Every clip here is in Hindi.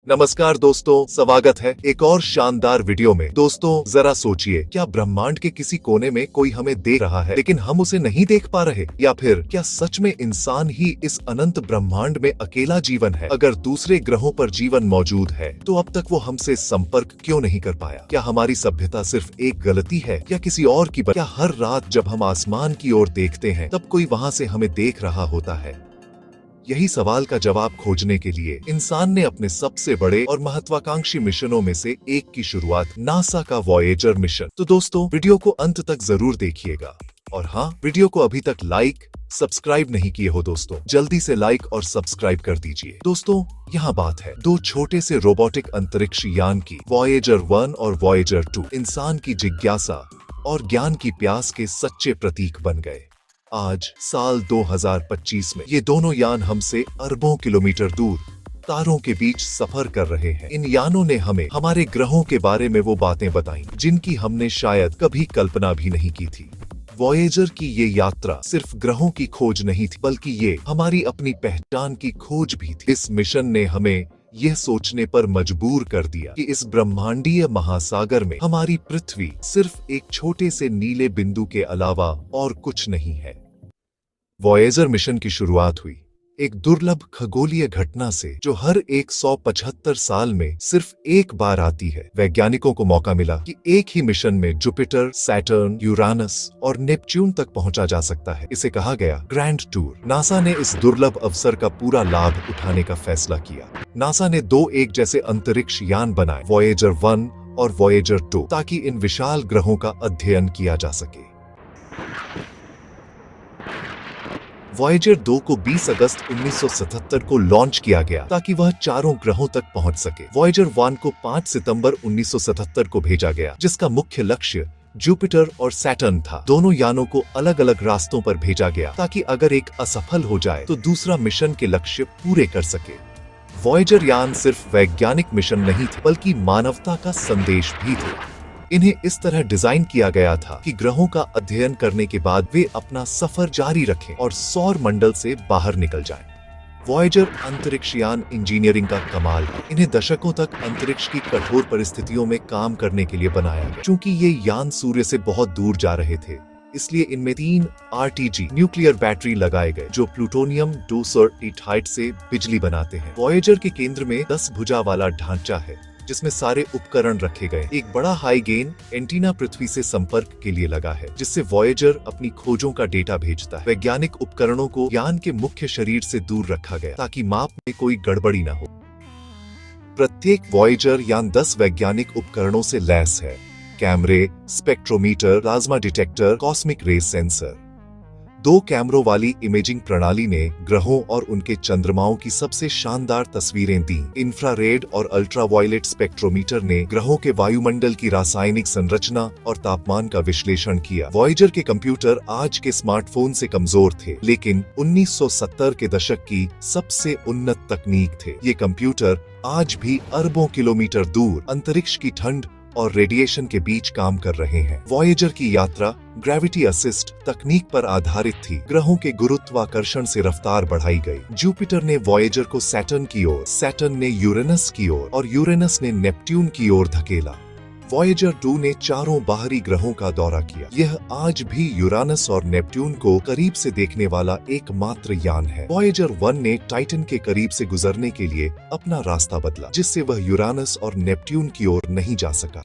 नमस्कार दोस्तों, स्वागत है एक और शानदार वीडियो में। दोस्तों जरा सोचिए, क्या ब्रह्मांड के किसी कोने में कोई हमें देख रहा है लेकिन हम उसे नहीं देख पा रहे? या फिर क्या सच में इंसान ही इस अनंत ब्रह्मांड में अकेला जीवन है? अगर दूसरे ग्रहों पर जीवन मौजूद है तो अब तक वो हमसे संपर्क क्यों नहीं कर पाया? क्या हमारी सभ्यता सिर्फ एक गलती है या किसी और की? क्या हर रात जब हम आसमान की ओर देखते हैं तब कोई वहाँ से हमें देख रहा होता है? यही सवाल का जवाब खोजने के लिए इंसान ने अपने सबसे बड़े और महत्वाकांक्षी मिशनों में से एक की शुरुआत नासा का वॉयेजर मिशन। तो दोस्तों वीडियो को अंत तक जरूर देखिएगा। और हाँ, वीडियो को अभी तक लाइक सब्सक्राइब नहीं किए हो दोस्तों, जल्दी से लाइक और सब्सक्राइब कर दीजिए। दोस्तों यहाँ बात है दो छोटे से रोबोटिक अंतरिक्ष यान की, वॉयेजर 1 और वॉयेजर 2 इंसान की जिज्ञासा और ज्ञान की प्यास के सच्चे प्रतीक बन गए। आज साल 2025 में ये दोनों यान हमसे अरबों किलोमीटर दूर तारों के बीच सफर कर रहे हैं। इन यानों ने हमें हमारे ग्रहों के बारे में वो बातें बताई जिनकी हमने शायद कभी कल्पना भी नहीं की थी। वॉयेजर की ये यात्रा सिर्फ ग्रहों की खोज नहीं थी, बल्कि ये हमारी अपनी पहचान की खोज भी थी। इस मिशन ने हमें यह सोचने पर मजबूर कर दिया कि इस ब्रह्मांडीय महासागर में हमारी पृथ्वी सिर्फ एक छोटे से नीले बिंदु के अलावा और कुछ नहीं है। वॉयेजर मिशन की शुरुआत हुई एक दुर्लभ खगोलीय घटना से जो हर 175 साल में सिर्फ एक बार आती है। वैज्ञानिकों को मौका मिला कि एक ही मिशन में जुपिटर, सैटर्न, यूरानस और नेपच्यून तक पहुंचा जा सकता है। इसे कहा गया ग्रैंड टूर। नासा ने इस दुर्लभ अवसर का पूरा लाभ उठाने का फैसला किया। नासा ने दो एक जैसे अंतरिक्ष यान बनाए, वॉयेजर 1 और वॉयेजर 2, ताकि इन विशाल ग्रहों का अध्ययन किया जा सके। वॉयेजर 2 को 20 अगस्त 1977 को लॉन्च किया गया ताकि वह चारों ग्रहों तक पहुंच सके। वॉयेजर 1 को 5 सितंबर 1977 को भेजा गया, जिसका मुख्य लक्ष्य जुपिटर और सैटर्न था। दोनों यानों को अलग अलग रास्तों पर भेजा गया ताकि अगर एक असफल हो जाए तो दूसरा मिशन के लक्ष्य पूरे कर सके। वॉयेजर यान सिर्फ वैज्ञानिक मिशन नहीं थे, बल्कि मानवता का संदेश भी थे। इन्हें इस तरह डिजाइन किया गया था कि ग्रहों का अध्ययन करने के बाद वे अपना सफर जारी रखें और सौर मंडल से बाहर निकल जाएं। वॉयेजर अंतरिक्ष यान इंजीनियरिंग का कमाल है। इन्हें दशकों तक अंतरिक्ष की कठोर परिस्थितियों में काम करने के लिए बनाया गया। चूंकि ये यान सूर्य से बहुत दूर जा रहे थे, इसलिए इनमें 3 RTG न्यूक्लियर बैटरी लगाए गए जो प्लूटोनियम 238 से बिजली बनाते हैं। वॉयेजर के केंद्र में 10 भुजा वाला ढांचा है जिसमें सारे उपकरण रखे गए। एक बड़ा हाई गेन एंटीना पृथ्वी से संपर्क के लिए लगा है, जिससे वॉयेजर अपनी खोजों का डेटा भेजता है। वैज्ञानिक उपकरणों को यान के मुख्य शरीर से दूर रखा गया ताकि माप में कोई गड़बड़ी न हो। प्रत्येक वॉयेजर यान 10 वैज्ञानिक उपकरणों से लैस है। कैमरे, स्पेक्ट्रोमीटर, प्लाज्मा डिटेक्टर, कॉस्मिक रे सेंसर। 2 कैमरों वाली इमेजिंग प्रणाली ने ग्रहों और उनके चंद्रमाओं की सबसे शानदार तस्वीरें दी। इंफ्रारेड और अल्ट्रावायलेट स्पेक्ट्रोमीटर ने ग्रहों के वायुमंडल की रासायनिक संरचना और तापमान का विश्लेषण किया। वॉयेजर के कंप्यूटर आज के स्मार्टफोन से कमजोर थे, लेकिन 1970 के दशक की सबसे उन्नत तकनीक थे। ये कंप्यूटर आज भी अरबों किलोमीटर दूर अंतरिक्ष की ठंड और रेडिएशन के बीच काम कर रहे हैं। वॉयेजर की यात्रा ग्रेविटी असिस्ट तकनीक पर आधारित थी। ग्रहों के गुरुत्वाकर्षण से रफ्तार बढ़ाई गई। जुपिटर ने वॉयेजर को सैटर्न की ओर, सैटर्न ने यूरेनस की ओर और यूरेनस ने नेपट्यून की ओर धकेला। वॉयेजर 2 ने चारों बाहरी ग्रहों का दौरा किया। यह आज भी यूरानस और नेपट्यून को करीब से देखने वाला एकमात्र यान है। वॉयेजर 1 ने टाइटन के करीब से गुजरने के लिए अपना रास्ता बदला, जिससे वह यूरानस और नेपट्यून की ओर नहीं जा सका।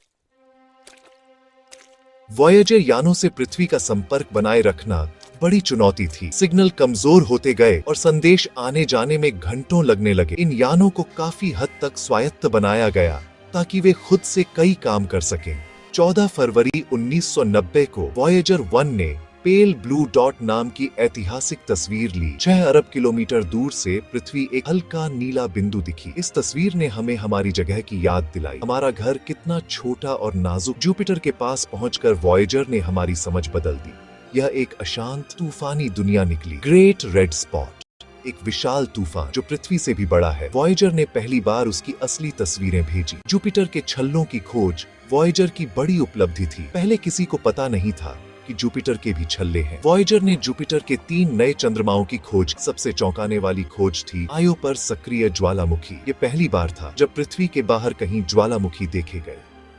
वॉयेजर यानों से पृथ्वी का संपर्क बनाए रखना बड़ी चुनौती थी। सिग्नल कमजोर होते गए और संदेश आने जाने में घंटों लगने लगे। इन यानों को काफी हद तक स्वायत्त बनाया गया ताकि वे खुद से कई काम कर सकें। 14 फरवरी 1990 को वॉयेजर 1 ने पेल ब्लू डॉट नाम की ऐतिहासिक तस्वीर ली। 6 अरब किलोमीटर दूर से पृथ्वी एक हल्का नीला बिंदु दिखी। इस तस्वीर ने हमें हमारी जगह की याद दिलाई। हमारा घर कितना छोटा और नाजुक। जुपिटर के पास पहुंचकर वॉयेजर ने हमारी समझ बदल दी। यह एक अशांत तूफानी दुनिया निकली। ग्रेट रेड स्पॉट, एक विशाल तूफान जो पृथ्वी से भी बड़ा है। वॉयेजर ने पहली बार उसकी असली तस्वीरें भेजी। जुपिटर के छल्लों की खोज वॉयेजर की बड़ी उपलब्धि थी। पहले किसी को पता नहीं था कि जुपिटर के भी छल्ले हैं। वॉयेजर ने जुपिटर के 3 नए चंद्रमाओं की खोज। सबसे चौंकाने वाली खोज थी आयो पर सक्रिय ज्वालामुखी। ये पहली बार था जब पृथ्वी के बाहर कहीं ज्वालामुखी देखे गए।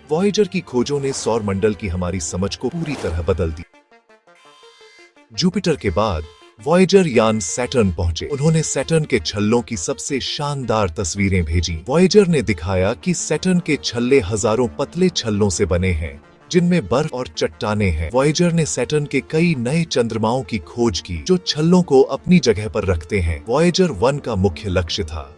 वॉयेजर की खोजों ने सौर मंडल की हमारी समझ को पूरी तरह बदल दी। जुपिटर के बाद वॉयेजर यान सैटर्न पहुंचे। उन्होंने सैटर्न के छल्लों की सबसे शानदार तस्वीरें भेजी। वॉयेजर ने दिखाया कि सैटर्न के छल्ले हजारों पतले छल्लों से बने हैं जिनमें बर्फ और चट्टानें हैं। वॉयेजर ने सैटर्न के कई नए चंद्रमाओं की खोज की जो छल्लों को अपनी जगह पर रखते हैं। वॉयेजर 1 का मुख्य लक्ष्य था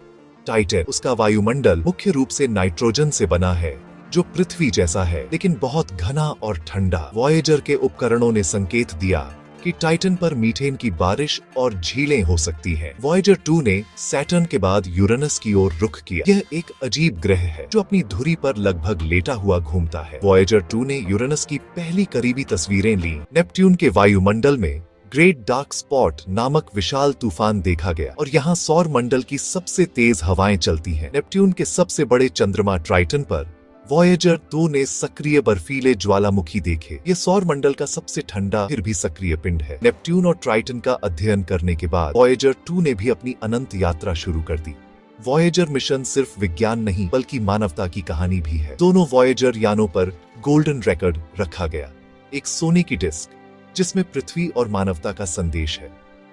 टाइटन। उसका वायुमंडल मुख्य रूप से नाइट्रोजन से बना है जो पृथ्वी जैसा है लेकिन बहुत घना और ठंडा। वॉयेजर के उपकरणों ने संकेत दिया कि टाइटन पर मीथेन की बारिश और झीलें हो सकती हैं। वॉयेजर 2 ने सैटर्न के बाद यूरेनस की ओर रुख किया। यह एक अजीब ग्रह है जो अपनी धुरी पर लगभग लेटा हुआ घूमता है। वॉयेजर 2 ने यूरेनस की पहली करीबी तस्वीरें ली। नेपट्यून के वायुमंडल में ग्रेट डार्क स्पॉट नामक विशाल तूफान देखा गया और यहाँ सौर मंडल की सबसे तेज हवाएं चलती हैं। नेपट्यून के सबसे बड़े चंद्रमा ट्राइटन पर वॉयेजर 2 ने सक्रिय बर्फीले ज्वालामुखी देखे। ये सौर मंडल का सबसे ठंडा फिर भी सक्रिय पिंड है। नेपट्यून और ट्राइटन का अध्ययन करने के बाद वॉयेजर 2 ने भी अपनी अनंत यात्रा शुरू कर दी। वॉयेजर मिशन सिर्फ विज्ञान नहीं बल्कि मानवता की कहानी भी है। दोनों वॉयेजर यानों पर गोल्डन रिकॉर्ड रखा गया, एक सोने की डिस्क जिसमें पृथ्वी और मानवता का संदेश है।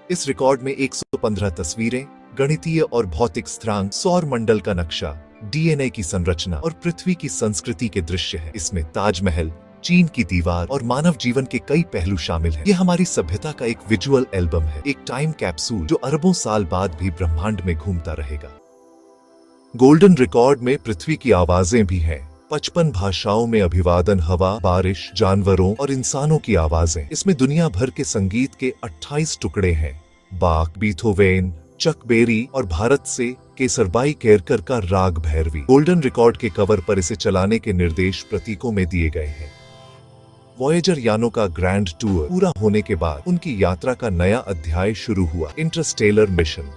इस रिकॉर्ड में 115 तस्वीरें, गणितीय और भौतिक स्थिरांक, सौर मंडल का नक्शा, डीएनए की संरचना और पृथ्वी की संस्कृति के दृश्य हैं। इसमें ताजमहल, चीन की दीवार और मानव जीवन के कई पहलू शामिल हैं। यह हमारी सभ्यता का एक विजुअल एल्बम है, एक टाइम कैप्सूल जो अरबों साल बाद भी ब्रह्मांड में घूमता रहेगा। गोल्डन रिकॉर्ड में पृथ्वी की आवाजें भी हैं। 55 भाषाओं में अभिवादन, हवा, बारिश, जानवरों और इंसानों की आवाजें। इसमें दुनिया भर के संगीत के 28 टुकड़े हैं। बाक, बीथोवेन, चक बेरी और भारत से केसरबाई केरकर का राग भैरवी। गोल्डन रिकॉर्ड के कवर पर इसे चलाने के निर्देश प्रतीकों में दिए गए हैं। वॉयेजर यानों का ग्रैंड टूर पूरा होने के बाद उनकी यात्रा का नया अध्याय शुरू हुआ, इंटरस्टेलर मिशन।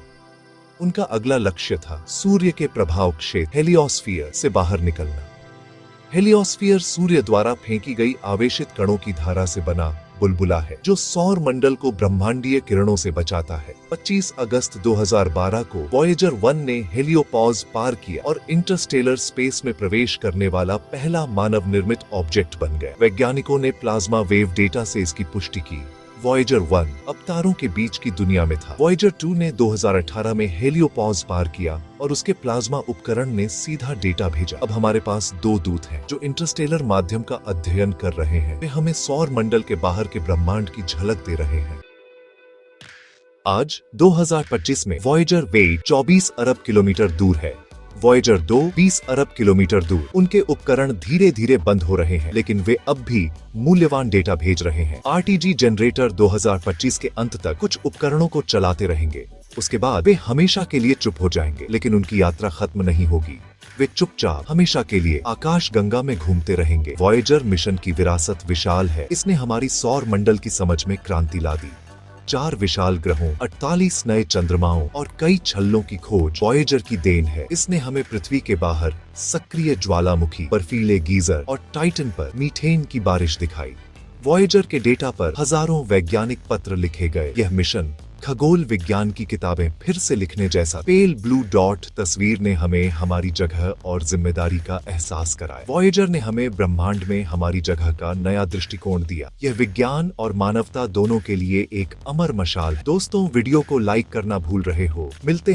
उनका अगला लक्ष्य था सूर्य के प्रभाव क्षेत्र हेलियोस्फीयर से बाहर निकलना। हेलियोस्फीयर सूर्य द्वारा फेंकी गई आवेशित कणों की धारा से बना बुलबुला है जो सौर मंडल को ब्रह्मांडीय किरणों से बचाता है। 25 अगस्त 2012 को वॉयेजर 1 ने हेलियोपॉज पार किया और इंटरस्टेलर स्पेस में प्रवेश करने वाला पहला मानव निर्मित ऑब्जेक्ट बन गया। वैज्ञानिकों ने प्लाज्मा वेव डेटा से इसकी पुष्टि की। वॉयेजर 1 अब तारों के बीच की दुनिया में था। वॉयेजर 2 ने 2018 में हेलियोपॉज पार किया और उसके प्लाज्मा उपकरण ने सीधा डेटा भेजा। अब हमारे पास 2 दूत हैं जो इंटरस्टेलर माध्यम का अध्ययन कर रहे हैं। वे हमें सौर मंडल के बाहर के ब्रह्मांड की झलक दे रहे हैं। आज 2025 में वॉयेजर 24 अरब किलोमीटर दूर है। वॉयेजर 2 20 अरब किलोमीटर दूर। उनके उपकरण धीरे धीरे बंद हो रहे हैं लेकिन वे अब भी मूल्यवान डेटा भेज रहे हैं। आरटीजी जनरेटर 2025 के अंत तक कुछ उपकरणों को चलाते रहेंगे। उसके बाद वे हमेशा के लिए चुप हो जाएंगे लेकिन उनकी यात्रा खत्म नहीं होगी। वे चुपचाप हमेशा के लिए आकाश गंगा में घूमते रहेंगे। वॉयेजर मिशन की विरासत विशाल है। इसने हमारी सौर मंडल की समझ में क्रांति ला दी। 4 विशाल ग्रहों, 48 नए चंद्रमाओं और कई छल्लों की खोज वॉयेजर की देन है। इसने हमें पृथ्वी के बाहर सक्रिय ज्वालामुखी, बर्फीले गीजर और टाइटन पर मीथेन की बारिश दिखाई। वॉयेजर के डेटा पर हजारों वैज्ञानिक पत्र लिखे गए। यह मिशन खगोल विज्ञान की किताबें फिर से लिखने जैसा। पेल ब्लू डॉट तस्वीर ने हमें हमारी जगह और जिम्मेदारी का एहसास कराया। वॉयेजर ने हमें ब्रह्मांड में हमारी जगह का नया दृष्टिकोण दिया। यह विज्ञान और मानवता दोनों के लिए एक अमर मशाल। दोस्तों, वीडियो को लाइक करना भूल रहे हो। मिलते